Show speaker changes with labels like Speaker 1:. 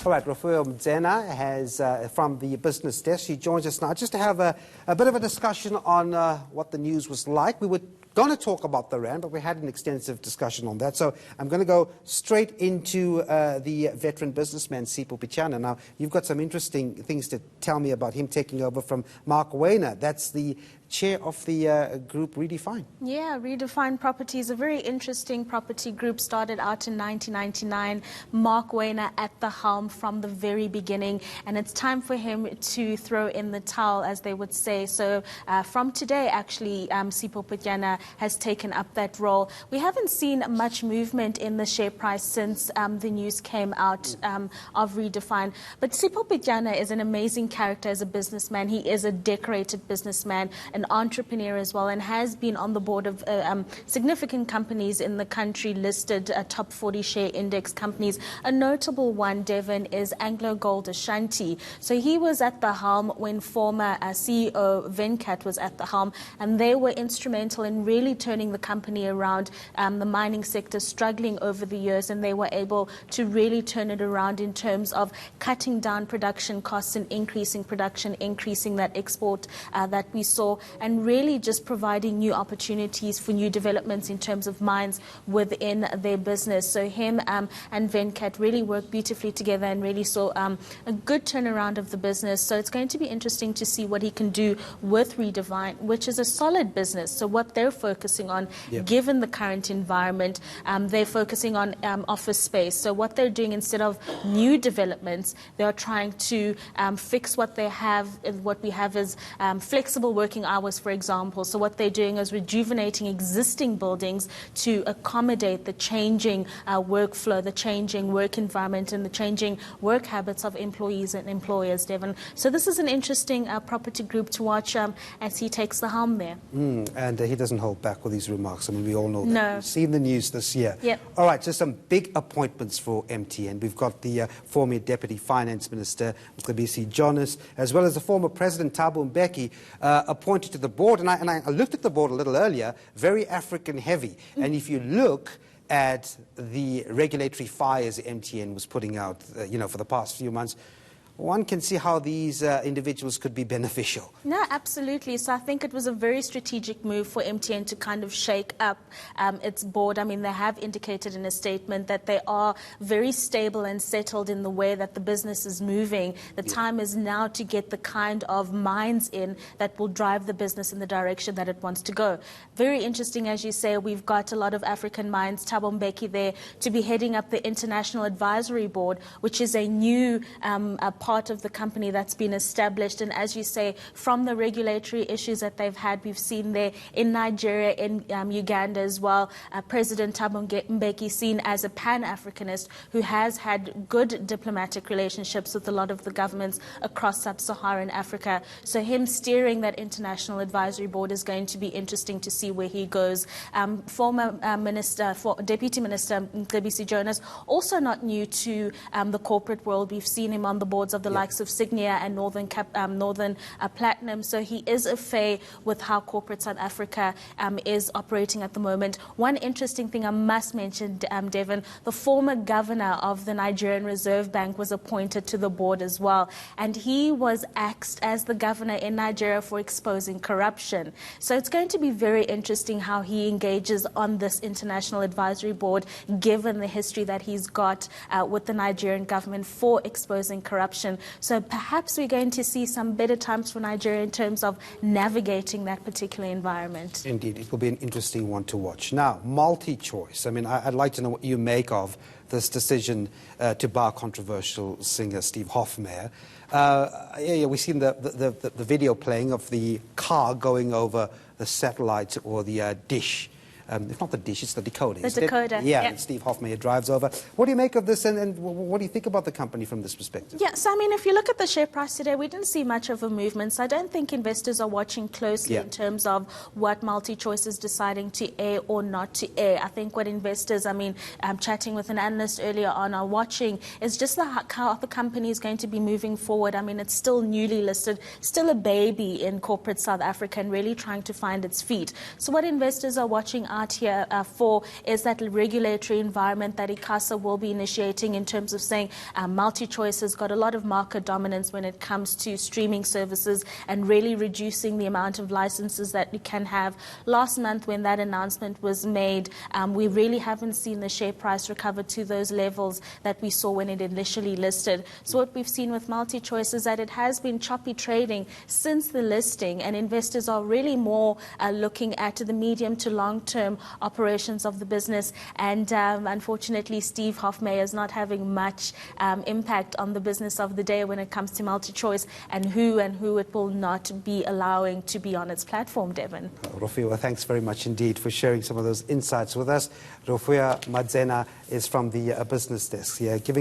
Speaker 1: All right, Rafael Mzena has, from the business desk, she joins us now just to have a bit of a discussion on what the news was like. We were going to talk about the rand, but we had an extensive discussion on that. So I'm going to go straight into the veteran businessman, Sipho Pichana. Now, you've got some interesting things to tell me about him taking over from Mark Wayner. That's the chair of the group Redefine.
Speaker 2: Yeah, Redefine Property is a very interesting property group, started out in 1999. Mark Wayner at the helm from the very beginning, and it's time for him to throw in the towel, as they would say. So from today, actually, Sipho Pichana has taken up that role. We haven't seen much movement in the share price since the news came out of Redefine. But Sipho Pichana is an amazing character as a businessman. He is a decorated businessman, an entrepreneur as well, and has been on the board of significant companies in the country, listed top 40 share index companies. A notable one, Devon, is Anglo Gold Ashanti. So he was at the helm when former CEO Venkat was at the helm, and they were instrumental in really turning the company around. The mining sector struggling over the years, and they were able to really turn it around in terms of cutting down production costs and increasing production, increasing that export that we saw, and really just providing new opportunities for new developments in terms of mines within their business. So him and Venkat really worked beautifully together and really saw a good turnaround of the business. So it's going to be interesting to see what he can do with Redefine, which is a solid business. So what they're focusing on, given the current environment, they're focusing on office space. So what they're doing, instead of new developments, they are trying to fix what they have. What we have is flexible working hours, for example. So what they're doing is rejuvenating existing buildings to accommodate the changing workflow, the changing work environment, and the changing work habits of employees and employers, Devon. So this is an interesting property group to watch as he takes the helm there.
Speaker 1: And he doesn't hold back with his remarks. I mean, we all know that.
Speaker 2: No.
Speaker 1: We've seen the news this year.
Speaker 2: Yep.
Speaker 1: All right, so some big appointments for MTN. We've got the former Deputy Finance Minister, Mcebisi Jonas, as well as the former President Thabo Mbeki, appointed to the board. And I looked at the board a little earlier, very African heavy. And if you look at the regulatory fires MTN was putting out, for the past few months, one can see how these individuals could be beneficial.
Speaker 2: No, absolutely. So I think it was a very strategic move for MTN to kind of shake up its board. I mean, they have indicated in a statement that they are very stable and settled in the way that the business is moving. The time is now to get the kind of minds in that will drive the business in the direction that it wants to go. Very interesting, as you say, we've got a lot of African minds. Thabo Mbeki there to be heading up the International Advisory Board, which is a new part of the company that's been established. And as you say, from the regulatory issues that they've had, we've seen there in Nigeria, in Uganda as well, President Thabo Mbeki seen as a Pan-Africanist who has had good diplomatic relationships with a lot of the governments across sub-Saharan Africa. So him steering that International Advisory Board is going to be interesting to see where he goes. Former Deputy Minister Mcebisi Jonas, also not new to the corporate world. We've seen him on the boards of the likes of Signia and Northern Platinum. So he is a fay with how corporate South Africa is operating at the moment. One interesting thing I must mention, Devon, the former governor of the Nigerian Reserve Bank was appointed to the board as well. And he was axed as the governor in Nigeria for exposing corruption. So it's going to be very interesting how he engages on this International Advisory Board, given the history that he's got with the Nigerian government for exposing corruption. So perhaps we're going to see some better times for Nigeria in terms of navigating that particular environment.
Speaker 1: Indeed, it will be an interesting one to watch. Now, MultiChoice. I mean, I'd like to know what you make of this decision to bar controversial singer Steve Hofmeyr. We've seen the video playing of the car going over the satellite or the dish. It's not the dish, it's the decoder.
Speaker 2: The decoder.
Speaker 1: Yeah, and Steve Hofmeyr drives over. What do you make of this, and what do you think about the company from this perspective?
Speaker 2: Yeah, so I mean, if you look at the share price today, we didn't see much of a movement. So I don't think investors are watching closely in terms of what MultiChoice is deciding to air or not to air. I think what investors, I'm chatting with an analyst earlier on, are watching is just how the company is going to be moving forward. I mean, it's still newly listed, still a baby in corporate South Africa and really trying to find its feet. So what investors are watching out out here for is that regulatory environment that ICASA will be initiating in terms of saying MultiChoice has got a lot of market dominance when it comes to streaming services and really reducing the amount of licenses that we can have. Last month when that announcement was made, we really haven't seen the share price recover to those levels that we saw when it initially listed. So what we've seen with MultiChoice is that it has been choppy trading since the listing, and investors are really more looking at the medium to long-term operations of the business. And unfortunately, Steve Hofmeyer is not having much impact on the business of the day when it comes to MultiChoice and who it will not be allowing to be on its platform, Devin.
Speaker 1: Rofia, thanks very much indeed for sharing some of those insights with us. Rofia Madzena is from the business desk, giving